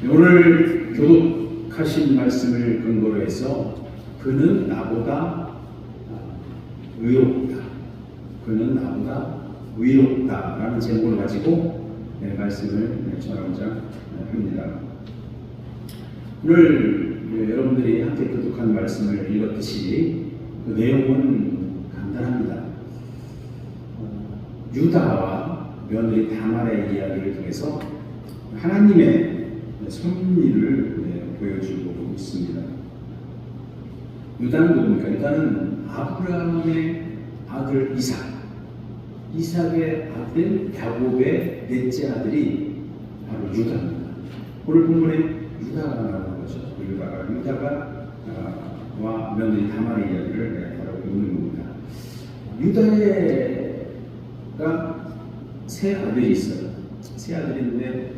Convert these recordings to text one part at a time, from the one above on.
오늘 교독하신 말씀을 근거로 해서 그는 나보다 의롭다. 그는 나보다 의롭다. 라는 제목을 가지고 말씀을 전하고자 합니다. 오늘 여러분들이 함께 교독한 말씀을 읽었듯이 그 내용은 간단합니다. 유다와 며느리 다말의 이야기를 통해서 하나님의 섭리를 보여주고 있습니다. 유다는 누굽니까? 유다는 아브라함의 아들 이삭의 아들 야곱의 넷째 아들이 바로 유다입니다. 오늘 본문에 유다가 나오는 거죠. 유다가 와 며느리 다말의 이야기를 다루고 있는 겁니다. 유다가 세 아들이 있어요. 세 아들이 있는데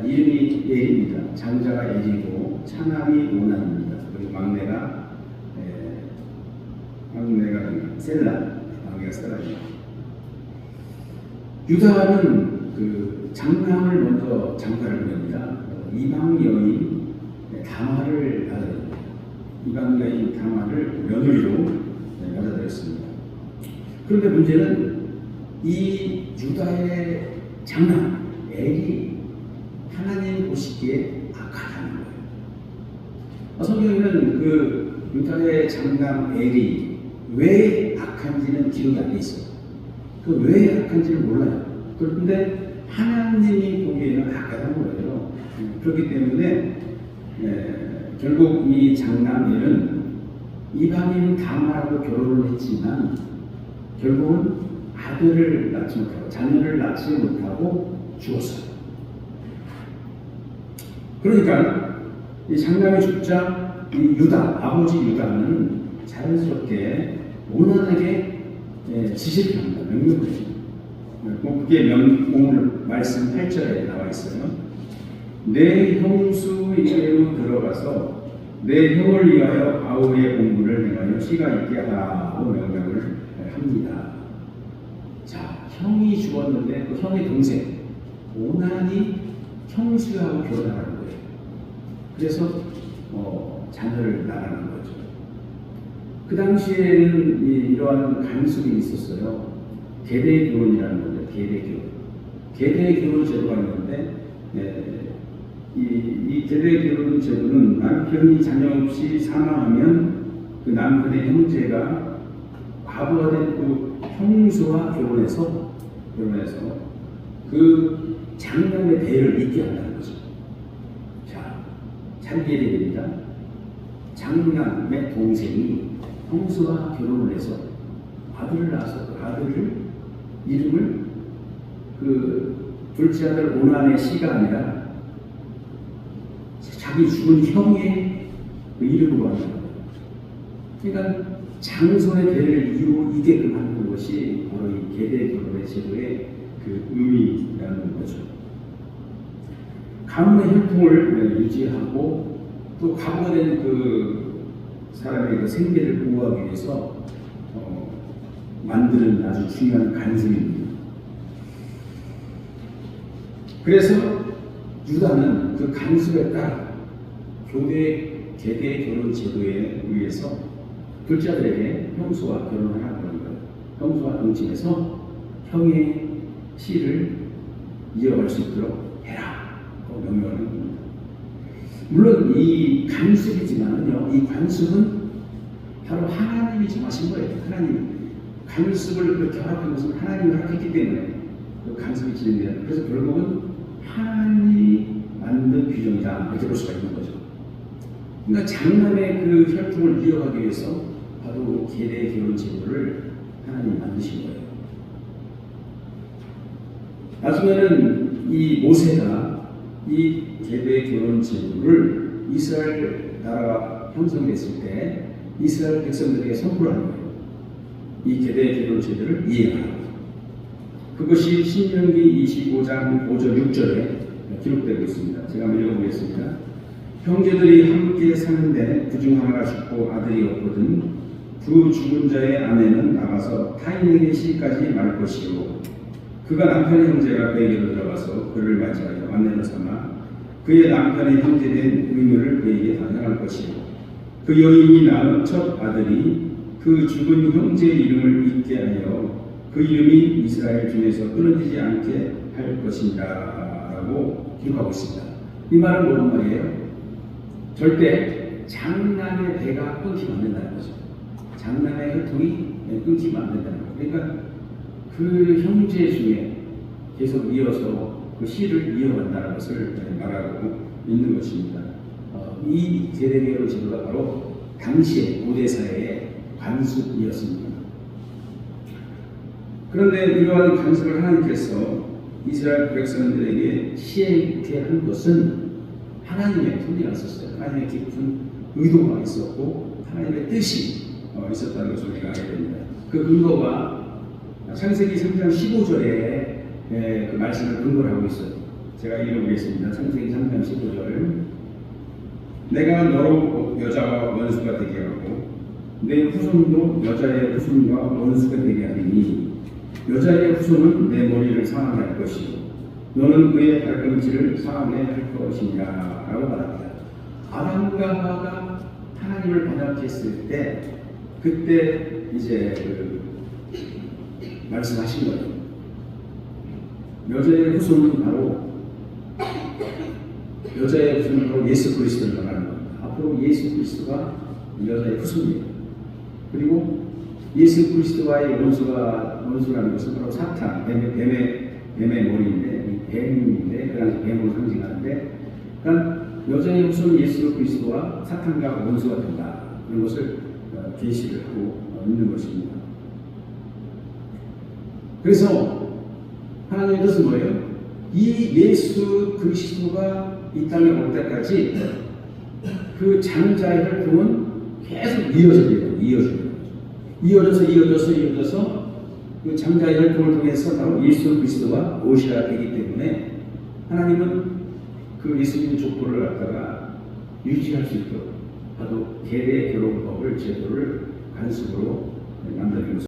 이름이 엘입니다. 장자가 엘이고 차남이 오난입니다. 그리고 막내가 셀라입니다. 유다는 그 장남을 먼저 장가를 보냅니다. 이방 여인 다말을 받아들입니다. 이방 여인 다말을 며느리로 받아들였습니다. 그런데 문제는 이 유다의 장남 엘이 하나님 보시기에 악하다는 거예요. 성경에는 그 유다의 장남 엘이 왜 악한지는 기록이 안 돼 있어요. 그 왜 악한지는 몰라요. 그런데 하나님이 보기에는 악하다는 거예요. 그렇기 때문에 결국 이 장남 엘은 이방인 다말하고 결혼을 했지만 결국은 아들을 낳지 못하고 자녀를 낳지 못하고 죽었어요. 그러니까 이 장남이 죽자 이 유다, 아버지 유다는 자연스럽게 오난에게 지시를 합니다. 명령을 해줍니다. 그게 오늘 말씀 8절에 나와 있어요. 내 형수에게로 들어가서 내 형을 위하여 아우의 공부를 행하여 씨가 있게 하라고 명령을 합니다. 자, 형이 죽었는데 그 형의 동생 오난이 형수하고 결혼하는 거예요. 그래서 자녀를 낳는 거죠. 그 당시에는 이러한 간섭이 있었어요. 계대 결혼이라는 거죠. 계대 결혼 제도가 있는데 이 계대 결혼 제도는 남편이 자녀 없이 사망하면 그 남편의 형제가 과부가 된 그 형수와 결혼해서 그 장남의 대를 잇게 한다는 거죠. 자, 잘 이해해야 됩니다. 장남의 동생이 형수와 결혼을 해서 아들을 낳아서 그 아들을 이름을 그 둘째 아들 오난의 씨가 아니라 자기 죽은 형의 그 이름으로 하는 거예요. 그러니까 장손의 대를 이루게끔 하는 것이 바로 이 계대 결혼의 제도의 그 의미라는 거죠. 가문의 혈통을 유지하고 또 과부가 된 그 사람의 그 생계를 보호하기 위해서 만드는 아주 중요한 간섭입니다. 그래서 유다는 그 간섭에 따라 계대 결혼 제도에 의해서 둘째 아들에게 형수와 결혼을 하라고 하는 거예요. 형수와 동침해서 형의 씨를 이어갈 수 있도록 해라. 명령을 합니다. 물론 이 간섭이지만요, 이 관습은 바로 하나님이 정하신 거예요. 하나님 간섭을 그렇게 허락한 것은 하나님이 허락했기 때문에 그 간섭이 진행돼요. 그래서 결국은 하나님이 만든 규정이다 이렇게 볼 수가 있는 거죠. 그러니까 장남의 그 혈통을 이어가기 위해서 바로 계대 결혼 제도를 하나님이 만드신 거예요. 나중에는 이 모세가 이 계대 결혼 제도를 이스라엘 나라가 형성됐을 때 이스라엘 백성들에게 선포하는 거예요. 이 계대 결혼 제도를 이해하라고. 그것이 신명기 25장 5절 6절에 기록되고 있습니다. 제가 한번 읽어보겠습니다. 형제들이 함께 사는데 그중 하나가 죽고 아들이 없거든 그 죽은 자의 아내는 나가서 타인에게 시까지 말 것이요 그가 남편의 형제가 그에게로 들어가서 그를 맞이하여 아내로 삼아 그의 남편의 형제된 의무를 그에게 다 행할 것이고 그 여인이 낳은 첫 아들이 그 죽은 형제의 이름을 잊게 하여 그 이름이 이스라엘 중에서 끊어지지 않게 할 것이니라 라고 기록하고 있습니다. 이 말은 뭔 말이에요? 절대 장남의 배가 끊기면 안 된다는 거죠. 장남의 혈통이 끊기면 안 된다는 거죠. 그러니까 그 형제 중에 계속 이어서 그 씨를 이어간다는 것을 말하고 있는 것입니다. 이 세대계로 제도가 바로 당시의 고대사회의 관습이었습니다. 그런데 이러한 관습을 하나님께서 이스라엘 백성들에게 시행케 한 것은 하나님의 섭리가 있었어요. 하나님의 깊은 의도가 있었고 하나님의 뜻이 있었다는 것을 우리가 알게 됩니다. 그 근거가 창세기 3장 15절에 그 말씀을 근거로 하고 있어요. 제가 읽어보겠습니다. 창세기 3장 15절. 내가 너로 여자와 원수가 되게 하고 내 후손도 여자의 후손과 원수가 되게 하리니 여자의 후손은 내 머리를 상하게 할 것이고 너는 그의 발꿈치를 상하게 할 것이니라 라고 말합니다. 아담과 하와가 하나님을 반역했을 때 그때 이제 말씀하신 거예요. 여자의 후손은 바로 예수 그리스도를 말하는 겁니다. 앞으로 예수 그리스도가 여자의 후손이에요. 그리고 예수 그리스도와의 원수라는 것은 바로 사탄, 뱀의 머리인데, 뱀인데, 그 당시 뱀으로 상징하는데, 그러니까 여자의 후손 예수 그리스도와 사탄과 원수가 된다. 그런 것을 계시를 하고 있는 것입니다. 그래서 하나님의 뜻은 뭐예요? 이 예수 그리스도가 이 땅에 올 때까지 그 장자의 혈통은 계속 이어져서 그 장자의 혈통을 통해서 바로 예수 그리스도가 오셔야 되기 때문에 하나님은 그 예수님의 족보를 갖다가 유지할 수 있도록 바로 계대 결혼법을 제도를 관습으로 만들어주고